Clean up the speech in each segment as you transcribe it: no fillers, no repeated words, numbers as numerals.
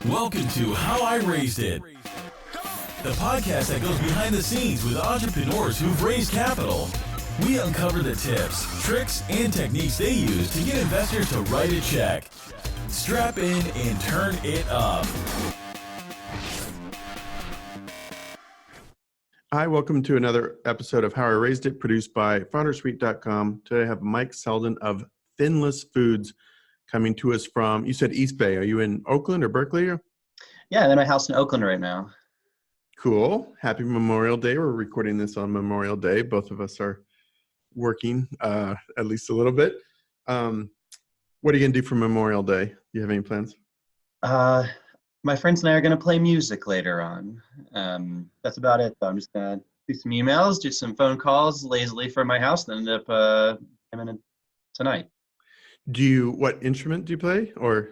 Welcome to How I Raised It, the podcast that goes behind the scenes with entrepreneurs who've raised capital. We uncover the tips, tricks, and techniques they use to get investors to write a check. Strap in and turn it up. Hi, welcome to another episode of How I Raised It, produced by foundersuite.com. Today I have Mike Selden of Finless Foods coming to us from, you said East Bay. Are you in Oakland or Berkeley? Yeah, I'm in my house in Oakland right now. Cool. Happy Memorial Day. We're recording this on Memorial Day. Both of us are working at least a little bit. What are you going to do for Memorial Day? Do you have any plans? My friends and I are going to play music later on. That's about it, though. I'm just going to do some emails, do some phone calls lazily from my house, and end up coming in tonight. What instrument do you play? Or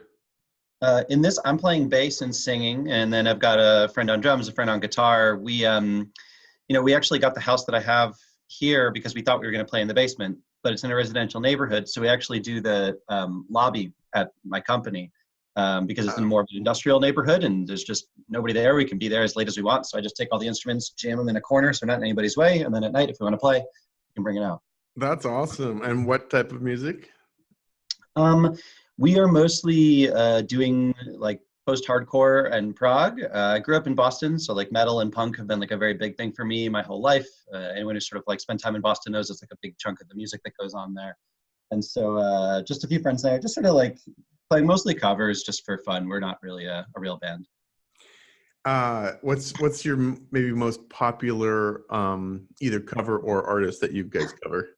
in this, I'm playing bass and singing, and then I've got a friend on drums, a friend on guitar. We actually got the house that I have here because we thought we were going to play in the basement, but it's in a residential neighborhood, so we actually do the lobby at my company because it's in more of an industrial neighborhood, and there's just nobody there. We can be there as late as we want, so I just take all the instruments, jam them in a corner so we're not in anybody's way, and then at night, if we want to play, we can bring it out. That's awesome. And what type of music? We are mostly doing like post-hardcore and prog. I grew up in Boston, so like metal and punk have been like a very big thing for me my whole life. Anyone who sort of like spent time in Boston knows it's like a big chunk of the music that goes on there. And so just a few friends there, just sort of like playing mostly covers just for fun. We're not really a real band. What's your maybe most popular either cover or artist that you guys cover?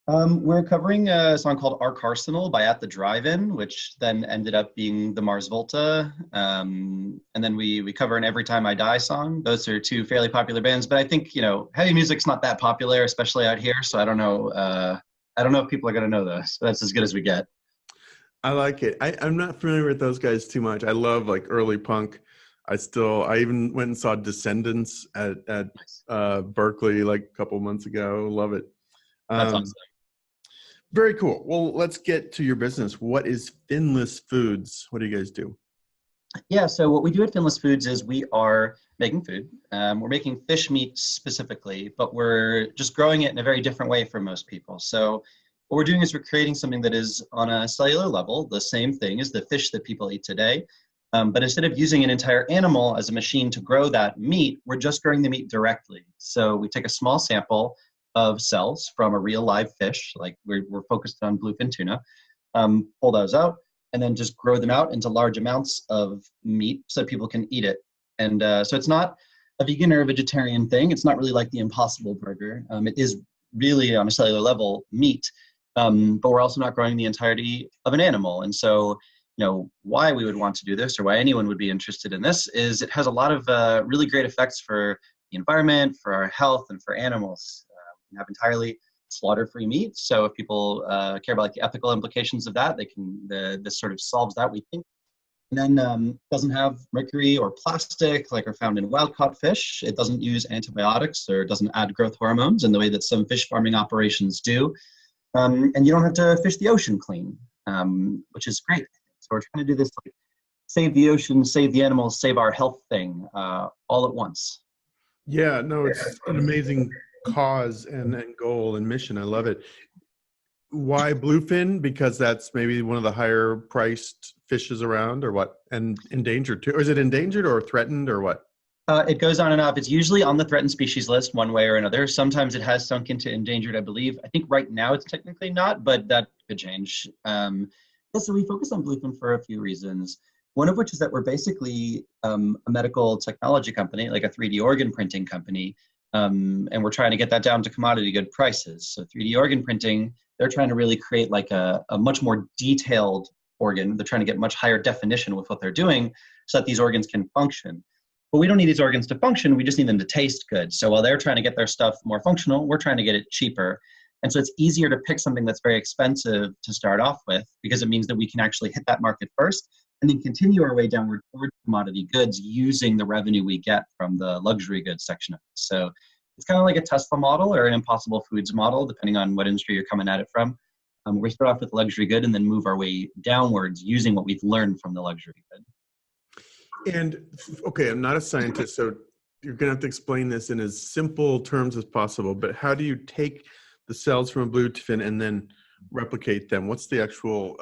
We're covering a song called Arc Arsenal by At the Drive-In, which then ended up being the Mars Volta. And then we cover an Every Time I Die song. Those are two fairly popular bands, but I think, heavy music's not that popular, especially out here. So I don't know if people are going to know those. That's as good as we get. I like it. I'm not familiar with those guys too much. I love like early punk. I even went and saw Descendants at Berkeley like a couple months ago. Love it. That's awesome. Very cool. Well, let's get to your business. What is Finless Foods? What do you guys do? Yeah, so what we do at Finless Foods is we are making food. We're making fish meat specifically, but we're just growing it in a very different way from most people. So what we're doing is we're creating something that is on a cellular level, the same thing as the fish that people eat today. But instead of using an entire animal as a machine to grow that meat, we're just growing the meat directly. So we take a small sample of cells from a real live fish, like we're focused on bluefin tuna, pull those out, and then just grow them out into large amounts of meat so people can eat it. And so it's not a vegan or a vegetarian thing. It's not really like the Impossible Burger. It is really on a cellular level meat, but we're also not growing the entirety of an animal. And so, why we would want to do this or why anyone would be interested in this is it has a lot of really great effects for the environment, for our health, and for animals. Have entirely slaughter-free meat. So if people care about like the ethical implications of that, this sort of solves that, we think. And then doesn't have mercury or plastic like are found in wild-caught fish. It doesn't use antibiotics or doesn't add growth hormones in the way that some fish farming operations do. And you don't have to fish the ocean clean, which is great. So we're trying to do this like save the ocean, save the animals, save our health thing all at once. Yeah, no, it's an amazing cause and goal and mission. I love it. Why bluefin? Because that's maybe one of the higher priced fishes around, or what? And endangered too. Or is it endangered or threatened or what? It goes on and up. It's usually on the threatened species list one way or another. Sometimes it has sunk into endangered, I believe. I think right now it's technically not, but that could change. So we focus on bluefin for a few reasons. One of which is that we're basically a medical technology company, like a 3D organ printing company. And we're trying to get that down to commodity good prices. So 3D organ printing, they're trying to really create like a much more detailed organ. They're trying to get much higher definition with what they're doing so that these organs can function. But we don't need these organs to function, we just need them to taste good. So while they're trying to get their stuff more functional, we're trying to get it cheaper. And so it's easier to pick something that's very expensive to start off with because it means that we can actually hit that market first and then continue our way downward toward commodity goods using the revenue we get from the luxury goods section of it. So it's kind of like a Tesla model or an Impossible Foods model, depending on what industry you're coming at it from. We start off with luxury good and then move our way downwards using what we've learned from the luxury good. And okay, I'm not a scientist, so you're going to have to explain this in as simple terms as possible, but how do you take the cells from a bluefin and then replicate them? What's the actual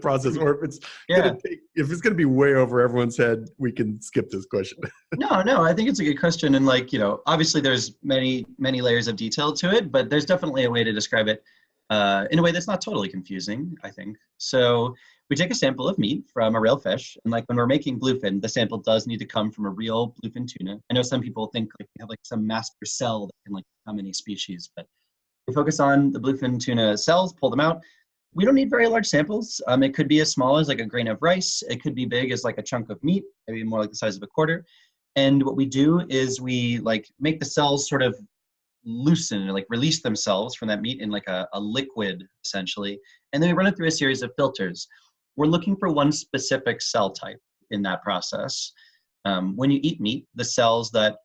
process? Or if it's Yeah. going to be way over everyone's head, we can skip this question. No, I think it's a good question. And like, obviously there's many layers of detail to it, but there's definitely a way to describe it in a way that's not totally confusing, I think. So we take a sample of meat from a real fish, and like when we're making bluefin, the sample does need to come from a real bluefin tuna. I know some people think like we have like some master cell that can like become any species, but we focus on the bluefin tuna cells, pull them out. We don't need very large samples. It could be as small as like a grain of rice. It could be big as like a chunk of meat, maybe more like the size of a quarter. And what we do is we like make the cells sort of loosen or like release themselves from that meat in like a liquid essentially. And then we run it through a series of filters. We're looking for one specific cell type in that process. When you eat meat, the cells that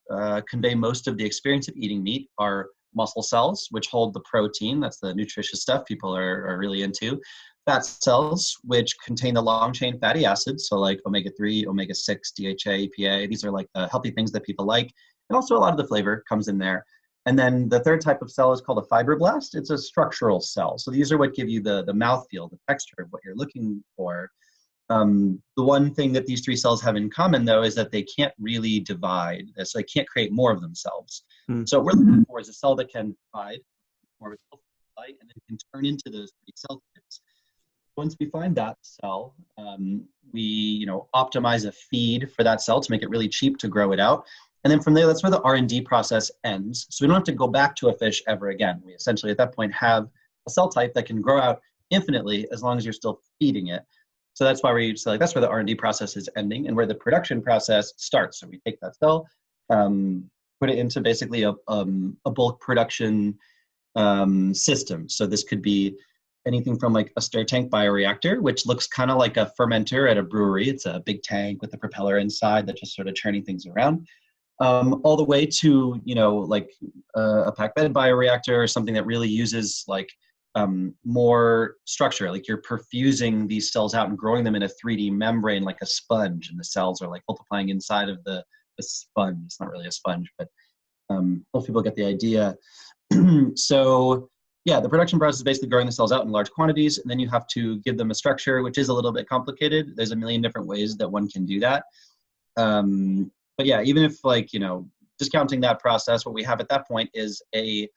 convey most of the experience of eating meat are muscle cells, which hold the protein. That's the nutritious stuff people are really into. Fat cells, which contain the long-chain fatty acids, so like omega-3, omega-6, DHA, EPA. These are like the healthy things that people like. And also a lot of the flavor comes in there. And then the third type of cell is called a fibroblast. It's a structural cell. So these are what give you the mouthfeel, the texture of what you're looking for. The one thing that these three cells have in common, though, is that they can't really divide. So they can't create more of themselves. So what we're looking for is a cell that can divide more of itself, and then can turn into those three cell types. Once we find that cell, we optimize a feed for that cell to make it really cheap to grow it out. And then from there, that's where the R&D process ends. So we don't have to go back to a fish ever again. We essentially, at that point, have a cell type that can grow out infinitely as long as you're still feeding it. So that's why that's where the R&D process is ending and where the production process starts. So we take that cell, put it into basically a bulk production system. So this could be anything from like a stir tank bioreactor, which looks kind of like a fermenter at a brewery. It's a big tank with a propeller inside that just sort of churning things around. All the way to, like a packed bed bioreactor or something that really uses like more structure, like you're perfusing these cells out and growing them in a 3D membrane like a sponge, and the cells are like multiplying inside of the sponge. It's not really a sponge, but most people get the idea. So yeah, the production process is basically growing the cells out in large quantities, and then you have to give them a structure, which is a little bit complicated. There's a million different ways that one can do that. But yeah, even if like, discounting that process, what we have at that point is a,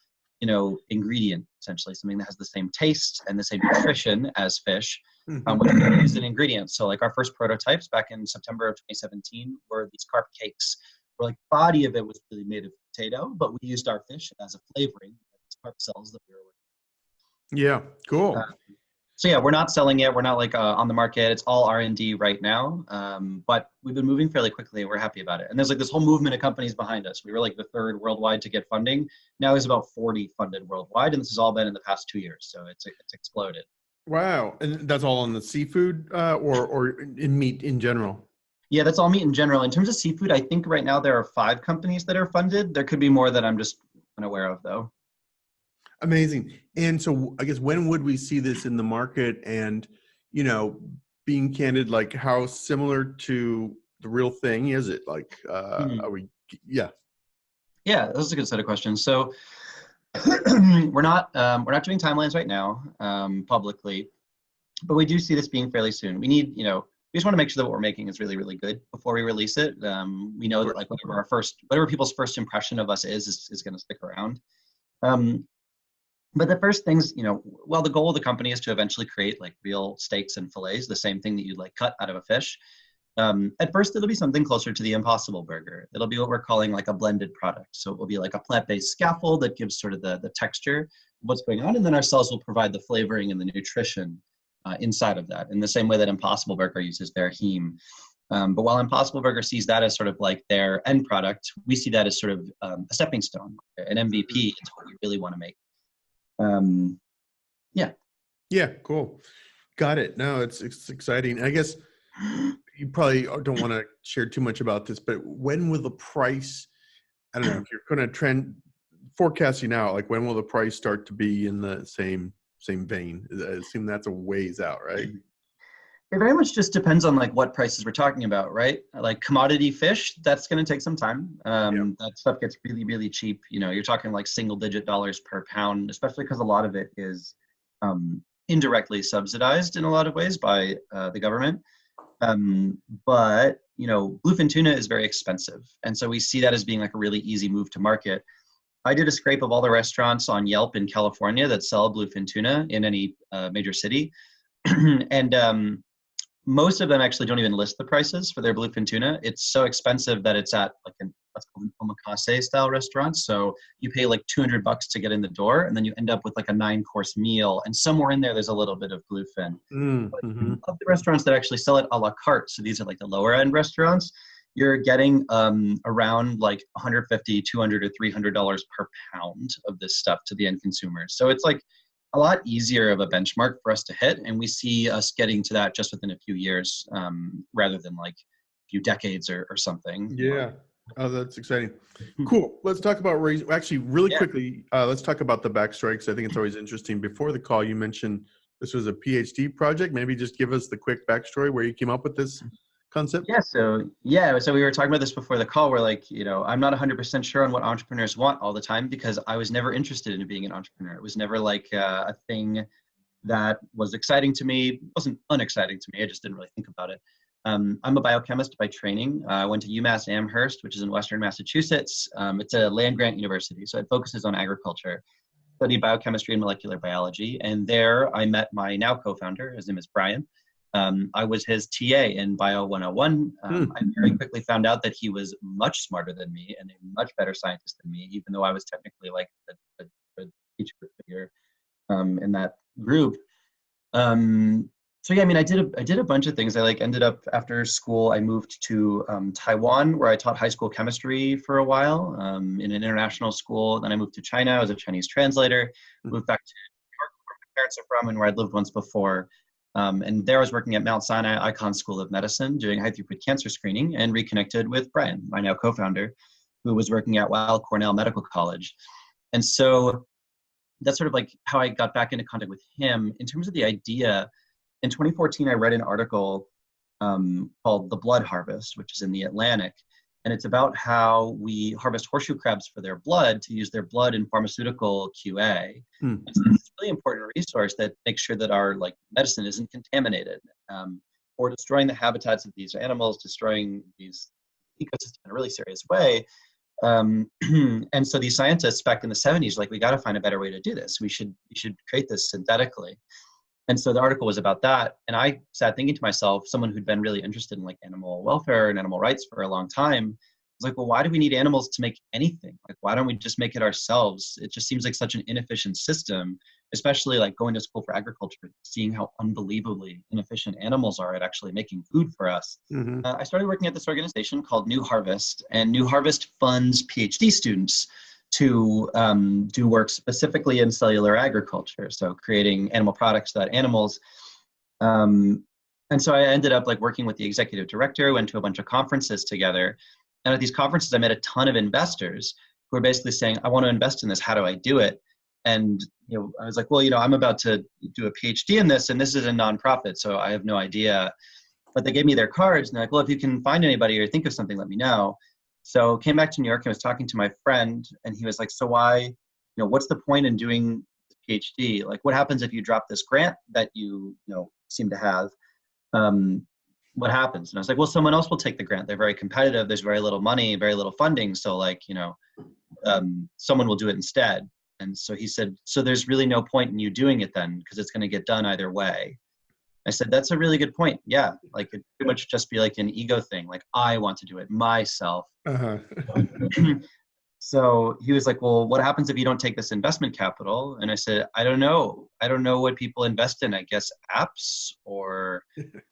ingredient, essentially, something that has the same taste and the same nutrition as fish, which we use an ingredient. So like our first prototypes back in September of 2017 were these carp cakes, where like the body of it was really made of potato, but we used our fish as a flavoring, these carp cells that we were working. Yeah, cool. So yeah, we're not selling it. We're not like on the market. It's all R&D right now. But we've been moving fairly quickly and we're happy about it. And there's like this whole movement of companies behind us. We were like the third worldwide to get funding. Now there's about 40 funded worldwide. And this has all been in the past 2 years. So it's exploded. Wow. And that's all on the seafood or in meat in general? Yeah, that's all meat in general. In terms of seafood, I think right now there are 5 companies that are funded. There could be more that I'm just unaware of though. Amazing. And so I guess when would we see this in the market? And, being candid, like how similar to the real thing is it? Like, are we, yeah. Yeah, this is a good set of questions. So we're not doing timelines right now publicly, but we do see this being fairly soon. We need, we just want to make sure that what we're making is really, really good before we release it. We know that like whatever people's first impression of us is going to stick around. But the first things, while the goal of the company is to eventually create like real steaks and fillets, the same thing that you'd like cut out of a fish. At first, it'll be something closer to the Impossible Burger. It'll be what we're calling like a blended product. So it will be like a plant-based scaffold that gives sort of the texture of what's going on. And then our cells will provide the flavoring and the nutrition inside of that, in the same way that Impossible Burger uses their heme. But while Impossible Burger sees that as sort of like their end product, we see that as sort of a stepping stone, an MVP into what we really want to make. Yeah, cool. Got it. No, it's exciting. I guess you probably don't want to share too much about this, but when will the price, I don't know, if you're going to trend forecasting out, like when will the price start to be in the same vein? I assume that's a ways out, right? It very much just depends on like what prices we're talking about, right? Like commodity fish, that's going to take some time. That stuff gets really, really cheap. You know, you're talking like single-digit dollars per pound, especially because a lot of it is indirectly subsidized in a lot of ways by the government. But you know, bluefin tuna is very expensive, and so we see that as being like a really easy move to market. I did a scrape of all the restaurants on Yelp in California that sell bluefin tuna in any major city, and most of them actually don't even list the prices for their bluefin tuna. It's so expensive that it's at like what's called an omakase style restaurant. So you pay like $200 to get in the door, and then you end up with like a 9-course meal. And somewhere in there's a little bit of bluefin. But of the restaurants that actually sell it a la carte, so these are like the lower end restaurants, you're getting around like $150, $200, or $300 per pound of this stuff to the end consumers. So it's like a lot easier of a benchmark for us to hit, and we see us getting to that just within a few years, rather than like a few decades or something. Yeah. Oh, that's exciting. Cool. Let's talk about actually really quickly. Let's talk about the backstory, because I think it's always interesting. Before the call, you mentioned this was a PhD project. Maybe just give us the quick backstory where you came up with this concept. So we were talking about this before the call. We're like, you know, I'm not 100% sure on what entrepreneurs want all the time, because I was never interested in being an entrepreneur. It was never like a thing that was exciting to me. It wasn't unexciting to me. I just didn't really think about it. I'm a biochemist by training. I went to UMass Amherst, which is in Western Massachusetts. It's a land-grant university, so it focuses on agriculture. Studied biochemistry and molecular biology, and there I met my now co-founder. His name is Brian. I was his TA in Bio 101. I very quickly found out that he was much smarter than me and a much better scientist than me, even though I was technically like the teacher figure in that group. So yeah, I mean, I did a bunch of things. I like ended up after school, I moved to Taiwan, where I taught high school chemistry for a while in an international school. Then I moved to China. I was a Chinese translator. Moved back to New York, where my parents are from and where I'd lived once before. And there I was working at Mount Sinai Icahn School of Medicine, doing high throughput cancer screening, and reconnected with Brian, my now co-founder, who was working at Weill Cornell Medical College. And so that's sort of like how I got back into contact with him. In terms of the idea, in 2014, I read an article called The Blood Harvest, which is in the Atlantic. And it's about how we harvest horseshoe crabs for their blood to use their blood in pharmaceutical QA. It's a really important resource that makes sure that our like medicine isn't contaminated, or destroying the habitats of these animals, destroying these ecosystems in a really serious way. And so these scientists back in the 70s, like, we got to find a better way to do this. We should create this synthetically. And so the article was about that. And I sat thinking to myself, someone who'd been really interested in like animal welfare and animal rights for a long time, I was like, well, why do we need animals to make anything? Like, why don't we just make it ourselves? It just seems like such an inefficient system, especially like going to school for agriculture, seeing how unbelievably inefficient animals are at actually making food for us. I started working at this organization called New Harvest, and New Harvest funds PhD students to do work specifically in cellular agriculture, so creating animal products that animals. And so I ended up like working with the executive director, went to a bunch of conferences together. And at these conferences, I met a ton of investors who were basically saying, I want to invest in this. How do I do it? And I was like, well, I'm about to do a PhD in this, and this is a nonprofit, so I have no idea. But they gave me their cards, and they're like, well, if you can find anybody or think of something, let me know. So came back to New York and was talking to my friend, and he was like, so why, what's the point in doing this PhD? Like, what happens if you drop this grant that you seem to have? What happens? And I was like, well, someone else will take the grant. They're very competitive. There's very little money, very little funding. So like, someone will do it instead. And so he said, so there's really no point in you doing it then, because it's going to get done either way. I said, that's a really good point. Yeah. Like, it pretty much just be like an ego thing. Like, I want to do it myself. So he was like, well, what happens if you don't take this investment capital? And I said, I don't know. I don't know what people invest in. I guess apps or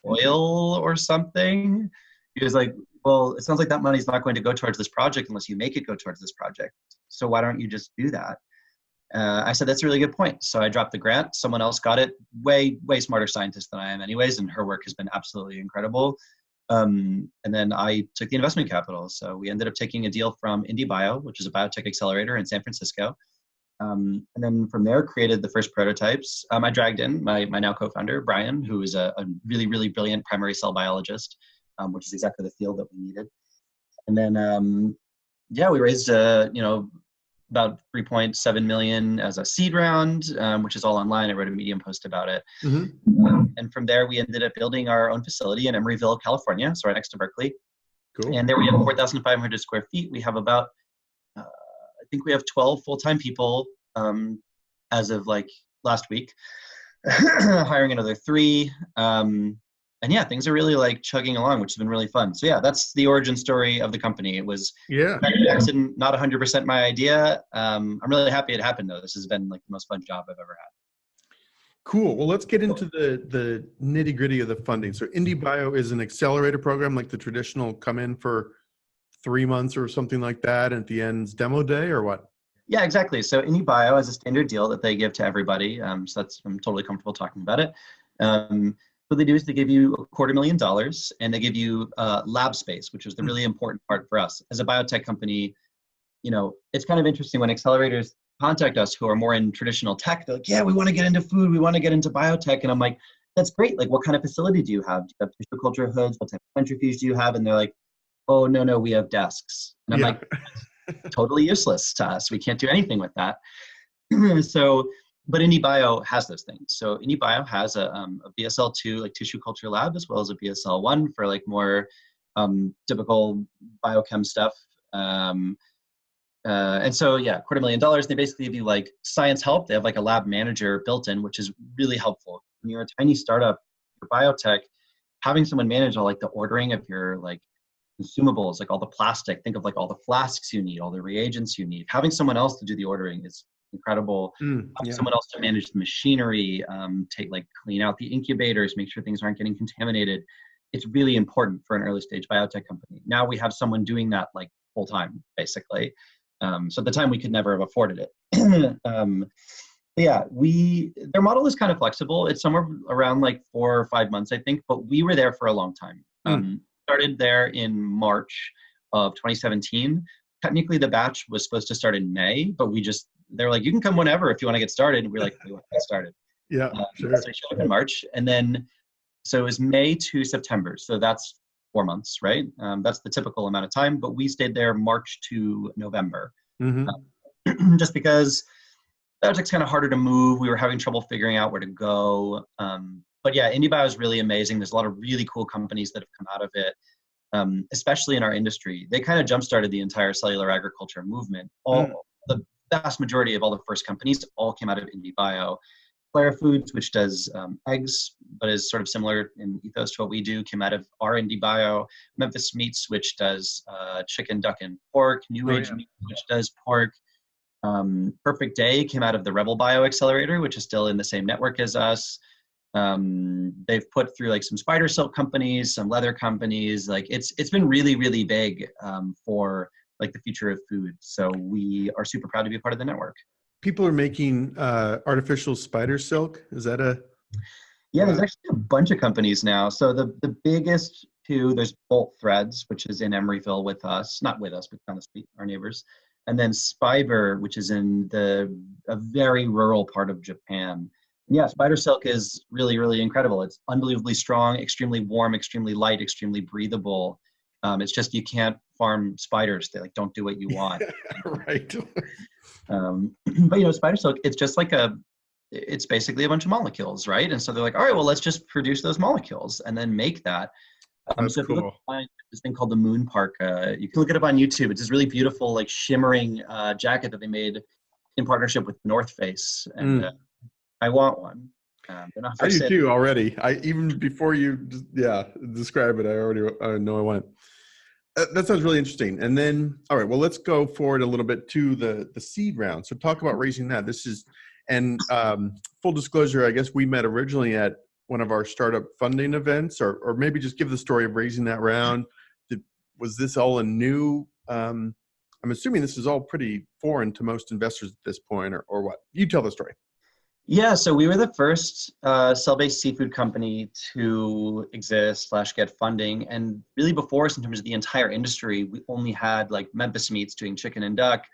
oil or something. He was like, well, it sounds like that money's not going to go towards this project unless you make it go towards this project. So why don't you just do that? I said, that's a really good point. So I dropped the grant. Someone else got it, way smarter scientist than I am anyways. And her work has been absolutely incredible. And then I took the investment capital. So we ended up taking a deal from IndieBio, which is a biotech accelerator in San Francisco. And then from there, created the first prototypes. I dragged in my now co-founder, Brian, who is a really, really brilliant primary cell biologist, which is exactly the field that we needed. And then, we raised, about 3.7 million as a seed round, which is all online. I wrote a Medium post about it. And from there, we ended up building our own facility in Emeryville, California, so right next to Berkeley. Cool. And there we have 4,500 square feet. We have about, I think we have 12 full-time people as of like last week, hiring another 3. And yeah, things are really like chugging along, which has been really fun. So yeah, that's the origin story of the company. It was an accident, not 100% my idea. I'm really happy it happened though. This has been like the most fun job I've ever had. Cool. Well, let's get into the nitty gritty of the funding. So IndieBio is an accelerator program, like the traditional come in for 3 months or something like that. And at the end's demo day or what? Yeah, exactly. So IndieBio has a standard deal that they give to everybody. So I'm totally comfortable talking about it. What they do is they give you $250,000 and they give you lab space, which is the really important part for us. As a biotech company, it's kind of interesting when accelerators contact us who are more in traditional tech. They're like, yeah, we want to get into food. We want to get into biotech. And I'm like, that's great. Like, what kind of facility do you have? Do you have tissue culture hoods? What type of centrifuge do you have? And they're like, oh, no, we have desks. And I'm like, totally useless to us. We can't do anything with that. But IndieBio has those things. So IndieBio has a BSL-2 like tissue culture lab, as well as a BSL-1 for like more typical biochem stuff. And so yeah, $250,000. They basically give you like science help. They have like a lab manager built in, which is really helpful. When you're a tiny startup for biotech, having someone manage all like the ordering of your like consumables, like all the plastic, think of like all the flasks you need, all the reagents you need. Having someone else to do the ordering is incredible. Someone else to manage the machinery, clean out the incubators, make sure things aren't getting contaminated. It's really important for an early stage biotech company. Now we have someone doing that like full time, basically. So at the time we could never have afforded it. Their model is kind of flexible. It's somewhere around like 4 or 5 months, I think, but we were there for a long time. Started there in March of 2017. Technically the batch was supposed to start in May, but they're like, you can come whenever if you want to get started. And we're like, we want to get started. Yeah, sure. So we showed up in March, and then, so it was May to September. So that's 4 months, right? That's the typical amount of time, but we stayed there March to November. Just because biotech's kind of harder to move. We were having trouble figuring out where to go. But yeah, IndieBio is really amazing. There's a lot of really cool companies that have come out of it. Especially in our industry. They kind of jump-started the entire cellular agriculture movement. The vast majority of all the first companies all came out of IndieBio. Clara Foods, which does eggs, but is sort of similar in ethos to what we do, came out of our IndieBio. Memphis Meats, which does chicken, duck, and pork. New Age Meat, which does pork. Perfect Day came out of the Rebel Bio Accelerator, which is still in the same network as us. They've put through like some spider silk companies, some leather companies. Like it's been really, really big for like the future of food. So we are super proud to be a part of the network. People are making artificial spider silk. Is that Yeah, there's actually a bunch of companies now. So the biggest two, there's Bolt Threads, which is in Emeryville with us, not with us, but down the street, our neighbors. And then Spiber, which is in a very rural part of Japan. Yeah, spider silk is really, really incredible. It's unbelievably strong, extremely warm, extremely light, extremely breathable. It's just you can't farm spiders. They like don't do what you want. Right. But spider silk, it's just like it's basically a bunch of molecules, right? And so they're like, all right, well, let's just produce those molecules and then make that. That's if cool. you look behind this thing called the Moon Parka, you can look it up on YouTube. It's this really beautiful, like shimmering jacket that they made in partnership with North Face, and I want one. I do too already. Even before you describe it, I know I want it. That sounds really interesting. And then, all right, well, let's go forward a little bit to the seed round. So talk about raising that. And full disclosure, I guess we met originally at one of our startup funding events, or maybe just give the story of raising that round. Was this all a new, I'm assuming this is all pretty foreign to most investors at this point, or what? You tell the story. Yeah, so we were the first cell-based seafood company to exist / get funding. And really before us, in terms of the entire industry, we only had like Memphis Meats doing chicken and duck,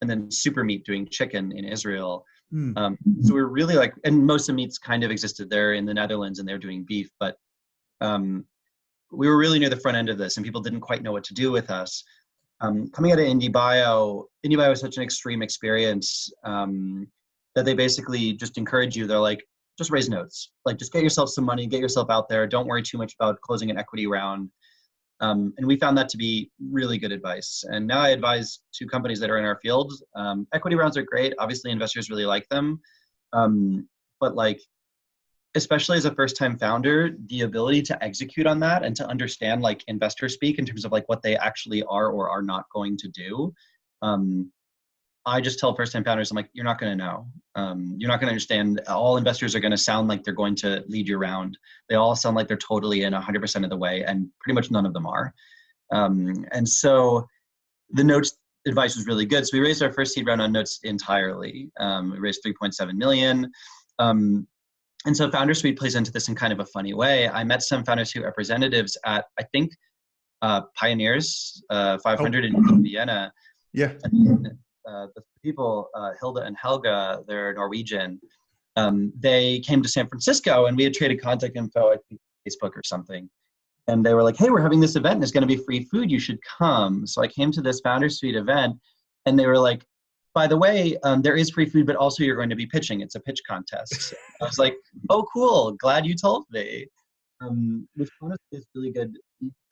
and then Super Meat doing chicken in Israel. Hmm. So we're really like, and most of Meats kind of existed there in the Netherlands, and they're doing beef, but we were really near the front end of this, and people didn't quite know what to do with us. Coming out of IndieBio was such an extreme experience that they basically just encourage you. They're like, just raise notes, like just get yourself some money, get yourself out there. Don't worry too much about closing an equity round. And we found that to be really good advice. And now I advise to companies that are in our field. Equity rounds are great. Obviously, investors really like them. But like, especially as a first-time founder, the ability to execute on that and to understand like investor speak in terms of like what they actually are or are not going to do. I just tell first-time founders, I'm like, you're not going to know. You're not going to understand. All investors are going to sound like they're going to lead you around. They all sound like they're totally in 100% of the way, and pretty much none of them are. And so the notes advice was really good. So we raised our first seed round on notes entirely. We raised 3.7 million. And so Founder Suite plays into this in kind of a funny way. I met some Founder Suite representatives at, I think, Pioneers 500 in Vienna. Yeah. And the people, Hilda and Helga, they're Norwegian. They came to San Francisco, and we had traded contact info, I think, Facebook or something. And they were like, hey, we're having this event, and it's going to be free food. You should come. So I came to this Founder Suite event, and they were like, by the way, there is free food, but also you're going to be pitching. It's a pitch contest. I was like, oh, cool. Glad you told me. Which honestly is really good.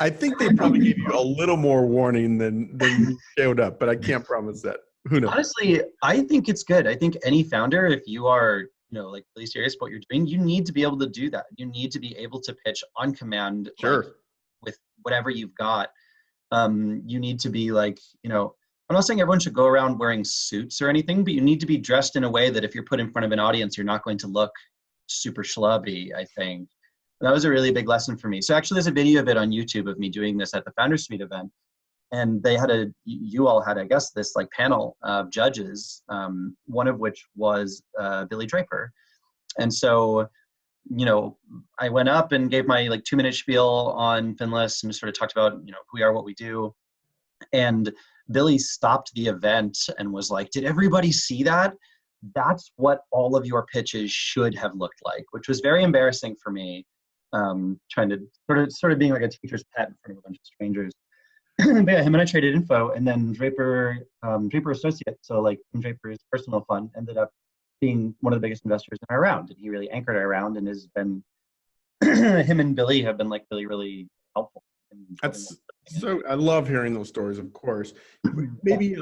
I think they probably gave you a little more warning than you showed up, but I can't promise that. Who knows? Honestly, I think it's good. I think any founder, if you are, like really serious about what you're doing, you need to be able to do that. You need to be able to pitch on command, Sure. like, with whatever you've got. You need to be like, I'm not saying everyone should go around wearing suits or anything, but you need to be dressed in a way that if you're put in front of an audience, you're not going to look super schlubby, I think. That was a really big lesson for me. So actually there's a video of it on YouTube of me doing this at the Founder Suite event. And they had you all had, I guess, this like panel of judges, one of which was Billy Draper. And so, I went up and gave my like 2-minute spiel on Finless and sort of talked about, who we are, what we do. And Billy stopped the event and was like, did everybody see that? That's what all of your pitches should have looked like, which was very embarrassing for me, trying to sort of being like a teacher's pet in front of a bunch of strangers. But yeah, him and I traded info, and then Draper Associate, so like Draper's personal fund, ended up being one of the biggest investors in our round, and he really anchored our round and has been, him and Billy have been like really, really helpful. So I love hearing those stories, of course. Maybe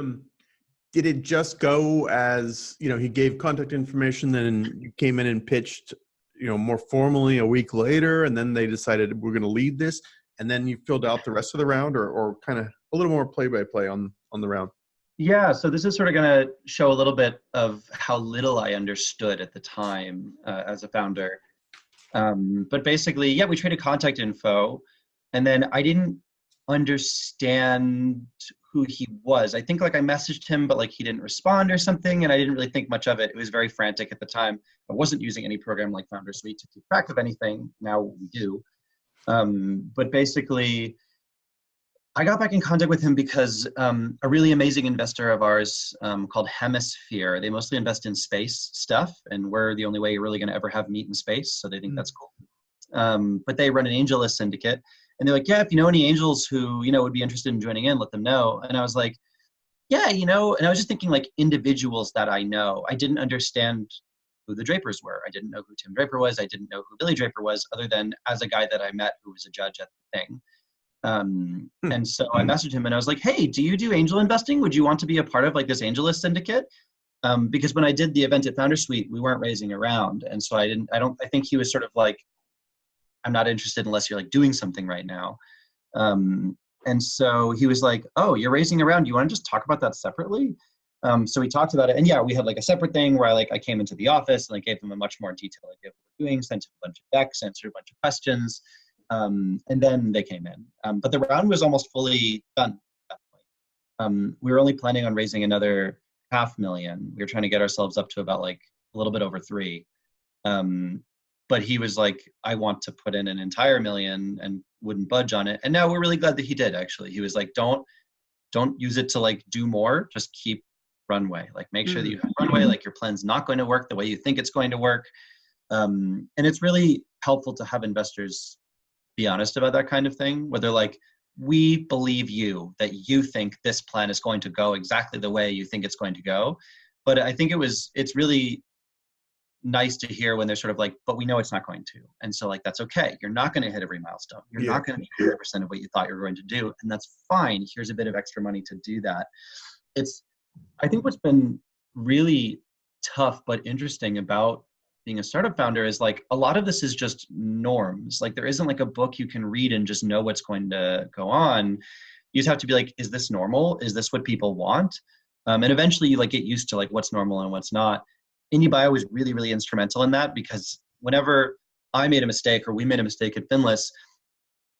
did it just go as, he gave contact information, then you came in and pitched, more formally a week later, and then they decided we're going to lead this, and then you filled out the rest of the round, or kind of a little more play-by-play on the round? Yeah, so this is sort of going to show a little bit of how little I understood at the time as a founder. But basically, yeah, we traded contact info, and then I didn't understand who he was. I think like I messaged him, but like he didn't respond or something, and I didn't really think much of it. It was very frantic at the time. I wasn't using any program like Founder Suite to keep track of anything. Now we do. But basically, I got back in contact with him because a really amazing investor of ours called Hemisphere, they mostly invest in space stuff, and we're the only way you're really going to ever have meat in space, so they think that's cool. But they run an AngelList syndicate, and they're like, yeah, if you know any angels who, would be interested in joining in, let them know. And I was like, yeah, and I was just thinking like individuals that I know. I didn't understand who the Drapers were. I didn't know who Tim Draper was. I didn't know who Billy Draper was, other than as a guy that I met who was a judge at the thing. And so I messaged him and I was like, hey, do you do angel investing? Would you want to be a part of like this AngelList syndicate? Because when I did the event at Founder Suite, we weren't raising a round. And so I think he was sort of like, I'm not interested unless you're like doing something right now. And so he was like, oh, you're raising a round. You want to just talk about that separately? So we talked about it, and yeah, we had like a separate thing where I came into the office and I gave him a much more detailed idea of what we're doing, sent him a bunch of decks, answered a bunch of questions. And then they came in. But the round was almost fully done at that point. We were only planning on raising another $500,000. We were trying to get ourselves up to about like a little bit over 3. But he was like, I want to put in an entire $1 million, and wouldn't budge on it. And now we're really glad that he did, actually. He was like, don't use it to like do more. Just keep runway. Like make sure that you have runway, like your plan's not going to work the way you think it's going to work. And it's really helpful to have investors be honest about that kind of thing, where they're like, we believe you, that you think this plan is going to go exactly the way you think it's going to go. But I think it's really nice to hear when they're sort of like, but we know it's not going to. And so like, that's okay. You're not going to hit every milestone. You're not going to be 100% of what you thought you were going to do. And that's fine. Here's a bit of extra money to do that. I think what's been really tough but interesting about being a startup founder is like, a lot of this is just norms. Like there isn't like a book you can read and just know what's going to go on. You just have to be like, is this normal? Is this what people want? And eventually you like get used to like what's normal and what's not. IndieBio was really, really instrumental in that, because whenever I made a mistake or we made a mistake at Finless,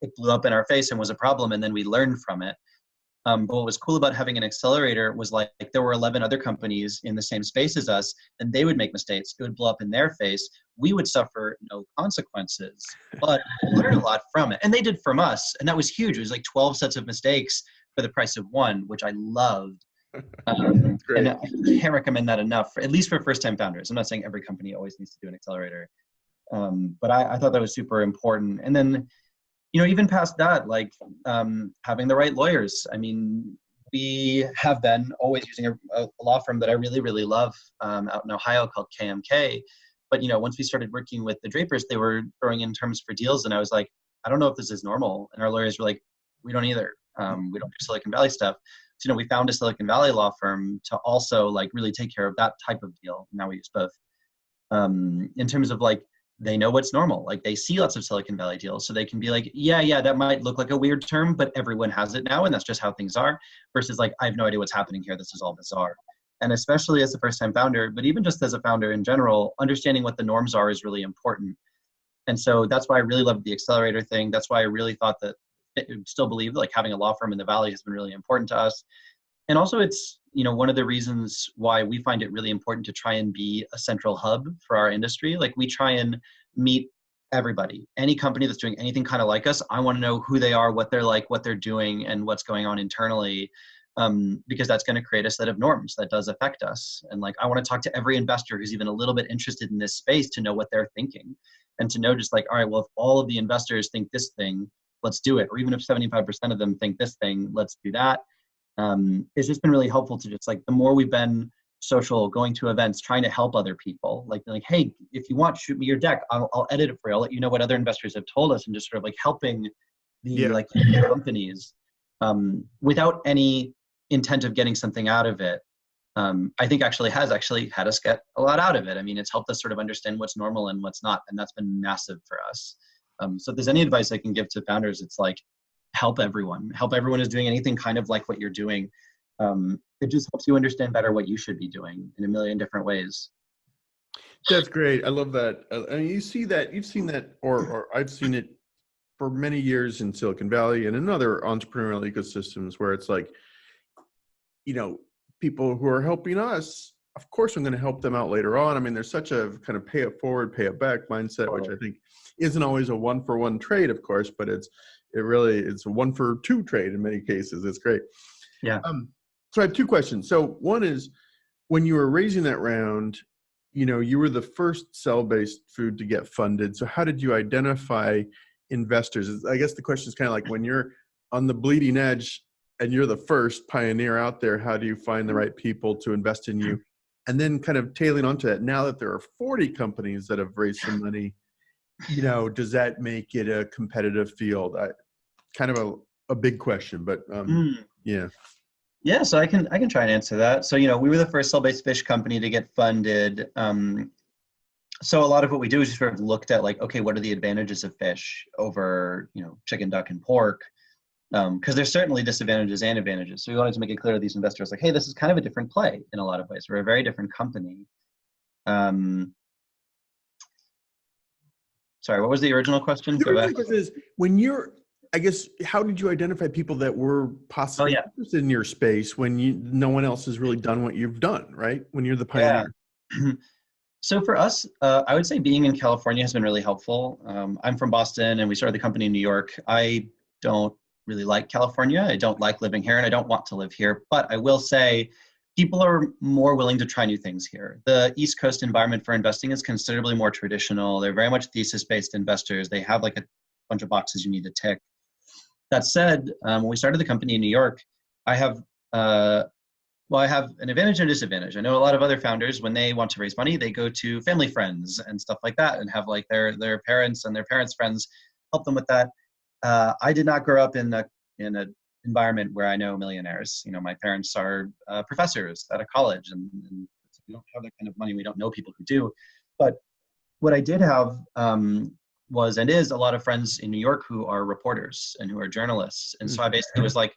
it blew up in our face and was a problem, and then we learned from it. But what was cool about having an accelerator was like there were 11 other companies in the same space as us, and they would make mistakes. It would blow up in their face. We would suffer no consequences, but learn a lot from it. And they did from us, and that was huge. It was like 12 sets of mistakes for the price of one, which I loved. And I can't recommend that enough, at least for first-time founders. I'm not saying every company always needs to do an accelerator, but I thought that was super important. And then, even past that, like having the right lawyers. I mean, we have been always using a law firm that I really, really love out in Ohio called KMK. But, once we started working with the Drapers, they were throwing in terms for deals. And I was like, I don't know if this is normal. And our lawyers were like, we don't either. We don't do Silicon Valley stuff. So, we found a Silicon Valley law firm to also like really take care of that type of deal. Now we use both. In terms of like, they know what's normal. Like they see lots of Silicon Valley deals, so they can be like, yeah, that might look like a weird term, but everyone has it now, and that's just how things are. Versus like, I have no idea what's happening here. This is all bizarre. And especially as a first-time founder, but even just as a founder in general, understanding what the norms are is really important. And so that's why I really loved the accelerator thing. That's why I really thought that, still believe like having a law firm in the Valley has been really important to us. And also it's, one of the reasons why we find it really important to try and be a central hub for our industry. Like we try and meet everybody, any company that's doing anything kind of like us. I want to know who they are, what they're like, what they're doing, and what's going on internally, because that's going to create a set of norms that does affect us. And like, I want to talk to every investor who's even a little bit interested in this space to know what they're thinking, and to know just like, all right, well, if all of the investors think this thing, let's do it. Or even if 75% of them think this thing, let's do that. It's just been really helpful to just like, the more we've been social, going to events, trying to help other people, like, hey, if you want, shoot me your deck. I'll edit it for you. I'll let you know what other investors have told us, and just sort of like helping the like companies without any intent of getting something out of it. I think has had us get a lot out of it. I mean, it's helped us sort of understand what's normal and what's not, and that's been massive for us. So if there's any advice I can give to founders, it's like, help everyone who's doing anything kind of like what you're doing. It just helps you understand better what you should be doing in a million different ways. That's great. I love that. And you've seen that, or I've seen it for many years in Silicon Valley and in other entrepreneurial ecosystems, where it's like, people who are helping us, of course I'm going to help them out later on. I mean, there's such a kind of pay it forward, pay it back mindset, which I think isn't always a 1-for-1 trade, of course, but it's a 1-for-2 trade in many cases. It's great. Yeah. So I have two questions. So one is, when you were raising that round, you were the first cell-based food to get funded. So how did you identify investors? I guess the question is kind of like, when you're on the bleeding edge and you're the first pioneer out there, how do you find the right people to invest in you? And then kind of tailing onto that, now that there are 40 companies that have raised some money, does that make it a competitive field? Kind of a big question, but yeah. Yeah, so I can try and answer that. So, we were the first cell-based fish company to get funded. So a lot of what we do is just sort of looked at like, okay, what are the advantages of fish over, chicken, duck, and pork? Because there's certainly disadvantages and advantages. So we wanted to make it clear to these investors, like, hey, this is kind of a different play in a lot of ways. We're a very different company. Sorry, what was the original question? The original question is, how did you identify people that were possibly interested in your space when no one else has really done what you've done, right? When you're the pioneer. Yeah. So for us, I would say being in California has been really helpful. I'm from Boston, and we started the company in New York. I don't really like California. I don't like living here, and I don't want to live here. But I will say, people are more willing to try new things here. The East Coast environment for investing is considerably more traditional. They're very much thesis-based investors. They have like a bunch of boxes you need to tick. That said, when we started the company in New York, I have I have an advantage and a disadvantage. I know a lot of other founders, when they want to raise money, they go to family friends and stuff like that and have like their parents and their parents' friends help them with that. I did not grow up in an environment where I know millionaires. You know, my parents are professors at a college, and we don't have that kind of money. We don't know people who do. But what I did have was and is a lot of friends in New York who are reporters and who are journalists. And so I basically was like,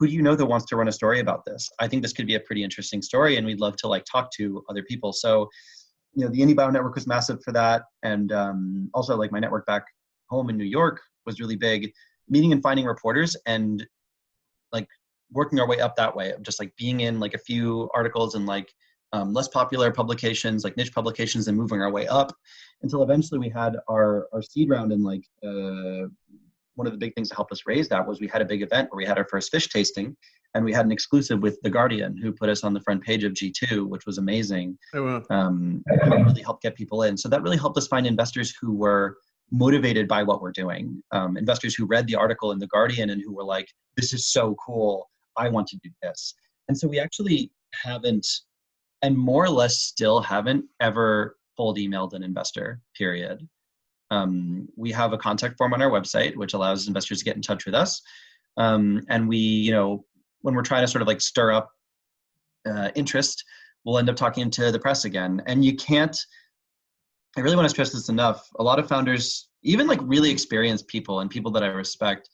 who do you know that wants to run a story about this? I think this could be a pretty interesting story, and we'd love to like talk to other people. So, you know, the IndieBio network was massive for that. And also like my network back home in New York was really big, meeting and finding reporters and like working our way up that way of just like being in like a few articles and like less popular publications, like niche publications, and moving our way up until eventually we had our seed round. And like one of the big things that helped us raise that was we had a big event where we had our first fish tasting, and we had an exclusive with The Guardian, who put us on the front page of G2, which was amazing. Oh, wow. It really helped get people in. So that really helped us find investors who were motivated by what we're doing. Investors who read the article in The Guardian and who were like, this is so cool, I want to do this. And so we actually haven't, and more or less still haven't, ever cold emailed an investor, period. We have a contact form on our website, which allows investors to get in touch with us. And we, you know, when we're trying to sort of like stir up interest, we'll end up talking to the press again. And you can't, I really want to stress this enough. A lot of founders, even like really experienced people and people that I respect,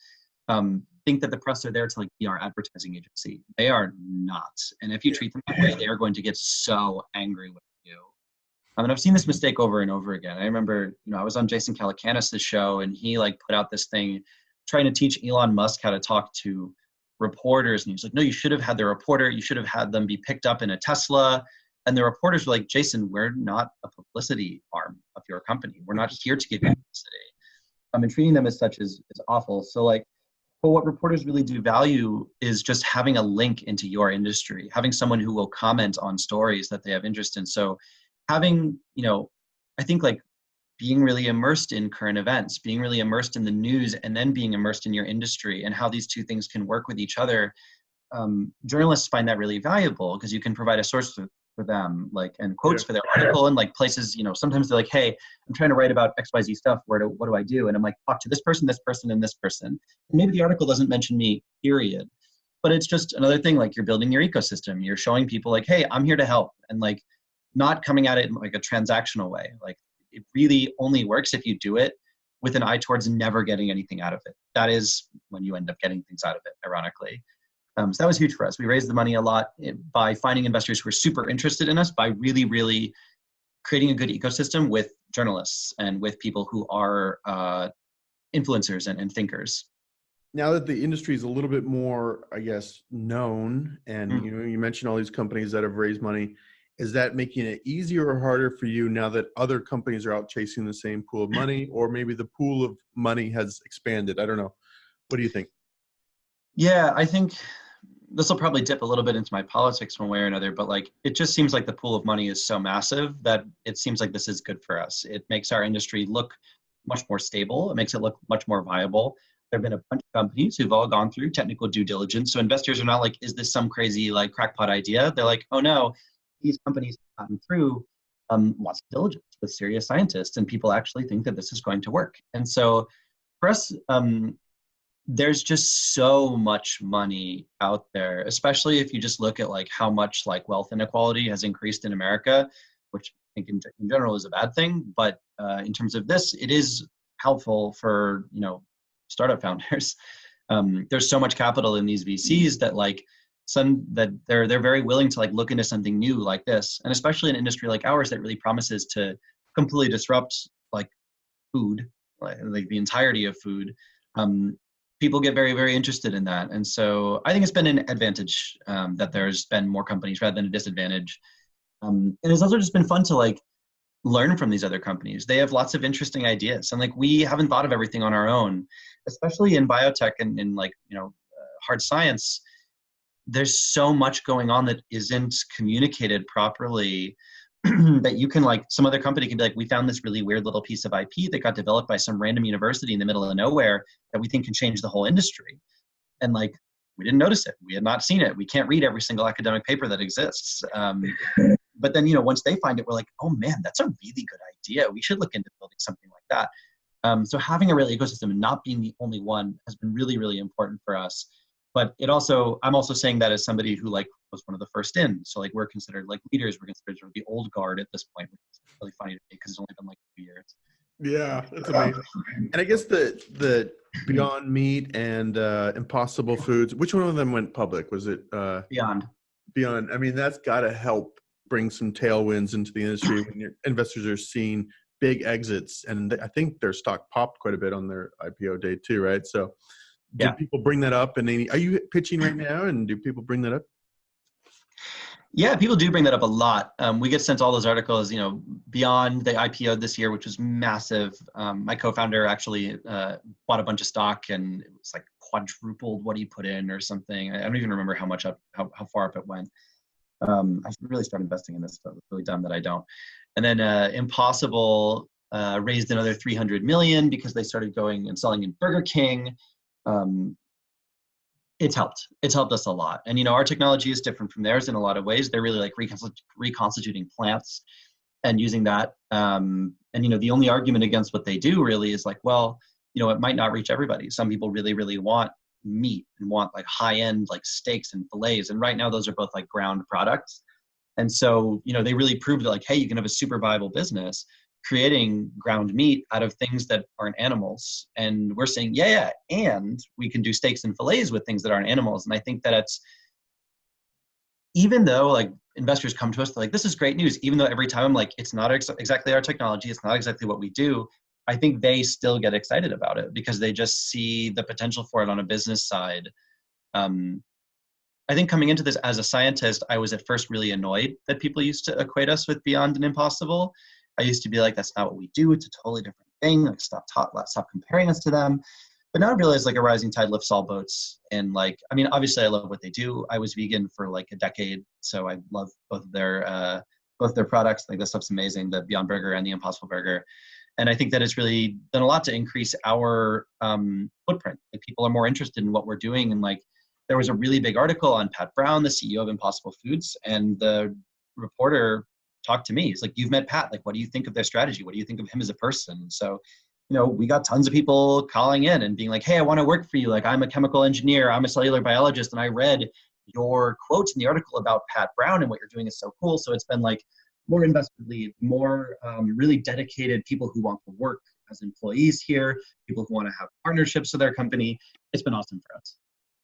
think that the press are there to like be our advertising agency. They are not. And if you treat them that way, they are going to get so angry with you. I mean, I've seen this mistake over and over again. I remember, you know, I was on Jason Calacanis' show, and he like put out this thing trying to teach Elon Musk how to talk to reporters. And he was like, no, you should have had the reporter. You should have had them be picked up in a Tesla. And the reporters were like, Jason, we're not a publicity arm of your company. We're not here to give you publicity. And treating them as such is awful. So like, but what reporters really do value is just having a link into your industry, having someone who will comment on stories that they have interest in. So having, you know, I think like being really immersed in current events, being really immersed in the news, and then being immersed in your industry and how these two things can work with each other. Journalists find that really valuable because you can provide a source for them, like, and quotes for their article, and like places, you know, sometimes they're like, hey, I'm trying to write about XYZ stuff. What do I do? And I'm like, talk to this person, and this person. And maybe the article doesn't mention me, period. But it's just another thing, like you're building your ecosystem. You're showing people like, hey, I'm here to help. And like not coming at it in like a transactional way. Like it really only works if you do it with an eye towards never getting anything out of it. That is when you end up getting things out of it, ironically. So that was huge for us. We raised the money a lot by finding investors who were super interested in us, by really, really creating a good ecosystem with journalists and with people who are influencers and thinkers. Now that the industry is a little bit more, I guess, known, and you know, you mentioned all these companies that have raised money, is that making it easier or harder for you now that other companies are out chasing the same pool of money, or maybe the pool of money has expanded? I don't know. What do you think? Yeah, I think this will probably dip a little bit into my politics one way or another, but like it just seems like the pool of money is so massive that it seems like this is good for us. It makes our industry look much more stable. It makes it look much more viable. There have been a bunch of companies who've all gone through technical due diligence. So investors are not like, is this some crazy like crackpot idea? They're like, oh no, these companies have gotten through lots of diligence with serious scientists, and people actually think that this is going to work. And so for us, there's just so much money out there, especially if you just look at like how much like wealth inequality has increased in America, which I think in general is a bad thing. But in terms of this, it is helpful for, you know, startup founders. There's so much capital in these VCs that like they're very willing to like look into something new like this, and especially an industry like ours that really promises to completely disrupt like food, like the entirety of food. People get very, very interested in that. And so I think it's been an advantage that there's been more companies rather than a disadvantage. And it's also just been fun to like learn from these other companies. They have lots of interesting ideas, and like we haven't thought of everything on our own, especially in biotech and in like, you know, hard science. there's so much going on that isn't communicated properly that you can, like, some other company can be like, we found this really weird little piece of IP that got developed by some random university in the middle of nowhere that we think can change the whole industry. And like, we didn't notice it. We had not seen it. We can't read every single academic paper that exists. But then, once they find it, we're like, oh man, that's a really good idea. We should look into building something like that. So having a real ecosystem and not being the only one has been really, really important for us. But I'm also saying that as somebody who like was one of the first in. So like we're considered like leaders, we're considered sort of the old guard at this point, which is really funny to me because it's only been like 2 years. Yeah, that's amazing. And I guess the Beyond Meat and Impossible Foods, which one of them went public? Was it Beyond? I mean, that's got to help bring some tailwinds into the industry when your investors are seeing big exits. And I think their stock popped quite a bit on their IPO day too, right? So do people bring that up? And are you pitching right now? And do people bring that up? Yeah, people do bring that up a lot. We get sent all those articles, Beyond the IPO this year, which was massive. My co-founder actually bought a bunch of stock and it was like quadrupled what he put in or something. I don't even remember how far up it went. I should really start investing in this stuff. It's really dumb that I don't. And then Impossible raised another 300 million because they started going and selling in Burger King. It's helped us a lot. And, our technology is different from theirs in a lot of ways. They're really like reconstituting plants and using that. And, the only argument against what they do really is like, well, it might not reach everybody. Some people really, really want meat and want like high end, like steaks and fillets. And right now those are both like ground products. And so, they really proved that like, hey, you can have a super viable business creating ground meat out of things that aren't animals. And we're saying, yeah, and we can do steaks and fillets with things that aren't animals. And I think that even though like investors come to us, they're like, this is great news, even though every time I'm like, it's not exactly our technology, it's not exactly what we do, I think they still get excited about it because they just see the potential for it on a business side. I think coming into this as a scientist, I was at first really annoyed that people used to equate us with Beyond and Impossible. I used to be like, that's not what we do. It's a totally different thing. Like, stop comparing us to them. But now I realize like a rising tide lifts all boats. And like, I mean, obviously I love what they do. I was vegan for like a decade. So I love both their products. Like this stuff's amazing, the Beyond Burger and the Impossible Burger. And I think that it's really done a lot to increase our footprint. Like people are more interested in what we're doing. And like, there was a really big article on Pat Brown, the CEO of Impossible Foods. And the reporter talked to me. He's like, you've met Pat. Like, what do you think of their strategy? What do you think of him as a person? So, we got tons of people calling in and being like, hey, I want to work for you. Like, I'm a chemical engineer. I'm a cellular biologist. And I read your quotes in the article about Pat Brown and what you're doing is so cool. So it's been like more invested lead, more really dedicated people who want to work as employees here, people who want to have partnerships with their company. It's been awesome for us.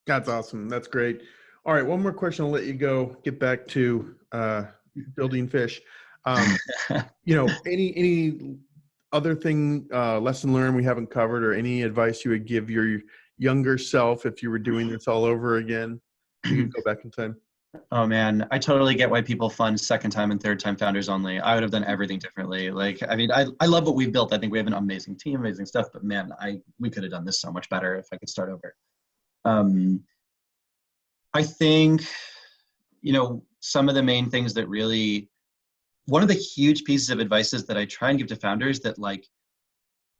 That's awesome. That's great. All right. One more question. I'll let you go. Get back to building fish. Any other thing, lesson learned we haven't covered, or any advice you would give your younger self if you were doing this all over again? You could go back in time. Oh man, I totally get why people fund second time and third time founders only. I would have done everything differently. Like, I mean, I love what we've built. I think we have an amazing team, amazing stuff, but man, we could have done this so much better if I could start over. I think, some of the main things that really, one of the huge pieces of advice that I try and give to founders that like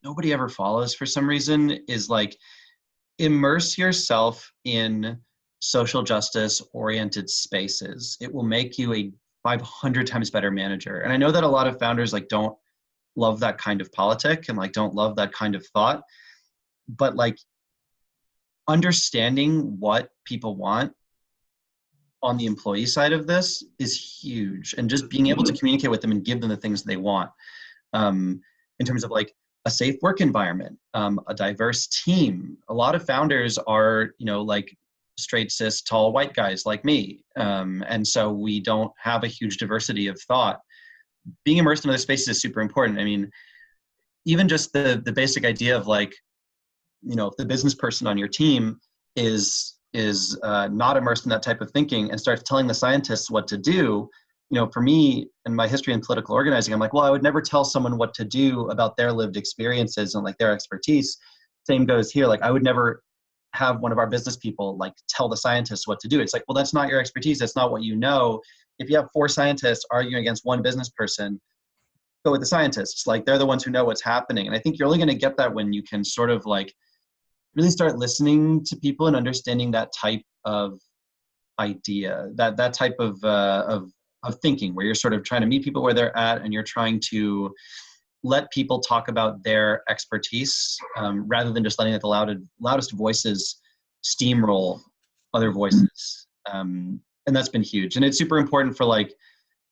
nobody ever follows for some reason is like, immerse yourself in social justice oriented spaces. It will make you a 500 times better manager. And I know that a lot of founders like don't love that kind of politic and like don't love that kind of thought, but like understanding what people want on the employee side of this is huge. And just being able to communicate with them and give them the things they want in terms of like a safe work environment, a diverse team. A lot of founders are, like straight, cis, tall, white guys like me. And so we don't have a huge diversity of thought. Being immersed in other spaces is super important. I mean, even just the basic idea of like, if the business person on your team is not immersed in that type of thinking and starts telling the scientists what to do, for me and my history in political organizing, I'm like, well, I would never tell someone what to do about their lived experiences and like their expertise. Same goes here. Like I would never have one of our business people like tell the scientists what to do. It's like, well, that's not your expertise. That's not what you know. If you have 4 scientists arguing against one business person, go with the scientists. Like, they're the ones who know what's happening. And I think you're only going to get that when you can sort of like really start listening to people and understanding that type of idea, that type of thinking, where you're sort of trying to meet people where they're at, and you're trying to let people talk about their expertise, rather than just letting the loudest voices steamroll other voices. And that's been huge. And it's super important for like,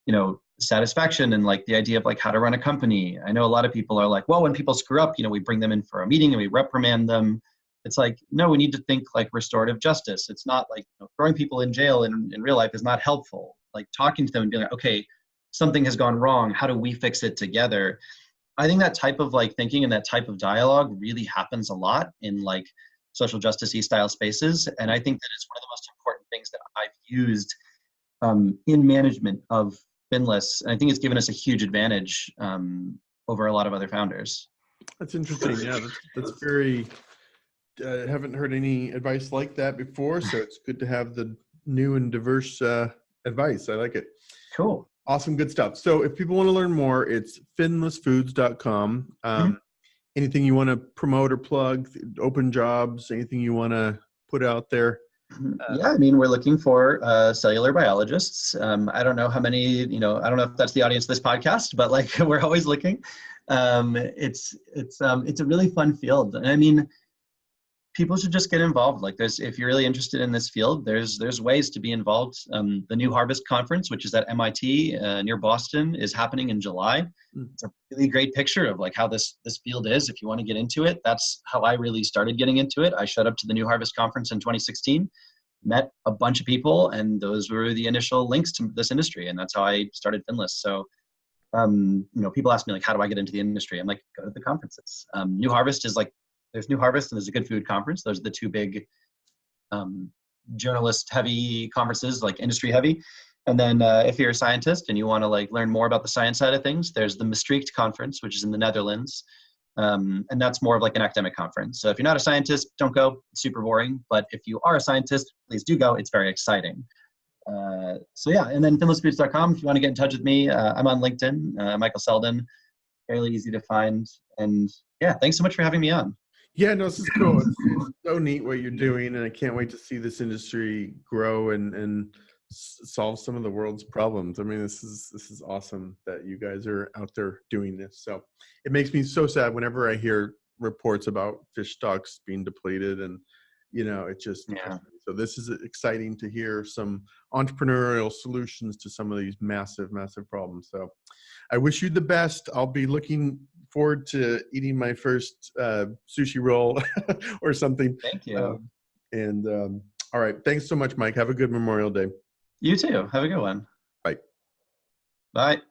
you know, satisfaction and like the idea of like how to run a company. I know a lot of people are like, well, when people screw up, you know, we bring them in for a meeting and we reprimand them. It's like, no, we need to think like restorative justice. It's not like, you know, throwing people in jail in real life is not helpful. Like, talking to them and being like, okay, something has gone wrong. How do we fix it together? I think that type of like thinking and that type of dialogue really happens a lot in like social justice-y style spaces. And I think that it's one of the most important things that I've used in management of Finless. And I think it's given us a huge advantage over a lot of other founders. That's interesting. Yeah, that's very, I haven't heard any advice like that before. So it's good to have the new and diverse advice. I like it. Cool. Awesome. Good stuff. So if people want to learn more, it's finlessfoods.com. Anything you want to promote or plug, open jobs, anything you want to put out there? Yeah, I mean, we're looking for cellular biologists. I don't know how many, you know, I don't know if that's the audience of this podcast, but like, we're always looking. It's a really fun field. And I mean, people should just get involved. Like, if you're really interested in this field, there's ways to be involved. The New Harvest Conference, which is at MIT near Boston, is happening in July. It's a really great picture of like how this field is. If you want to get into it, that's how I really started getting into it. I showed up to the New Harvest Conference in 2016, met a bunch of people, and those were the initial links to this industry. And that's how I started Finless. So, you know, people ask me like, how do I get into the industry? I'm like, go to the conferences. New Harvest is like, there's New Harvest and there's a Good Food Conference. Those are the two big journalist-heavy conferences, like industry-heavy. And then if you're a scientist and you want to like learn more about the science side of things, there's the Maastricht Conference, which is in the Netherlands. And that's more of like an academic conference. So if you're not a scientist, don't go. It's super boring. But if you are a scientist, please do go. It's very exciting. So yeah, and then finlessfoods.com if you want to get in touch with me. I'm on LinkedIn, Michael Selden, fairly easy to find. And yeah, thanks so much for having me on. Yeah, no, this is cool. It's so neat what you're doing, and I can't wait to see this industry grow and solve some of the world's problems. I mean, this is awesome that you guys are out there doing this. So it makes me so sad whenever I hear reports about fish stocks being depleted, and you know, it just So this is exciting to hear some entrepreneurial solutions to some of these massive problems. So I wish you the best. I'll be looking forward to eating my first sushi roll or something. Thank you. All right. Thanks so much, Mike. Have a good Memorial Day. You too. Have a good one. Bye. Bye.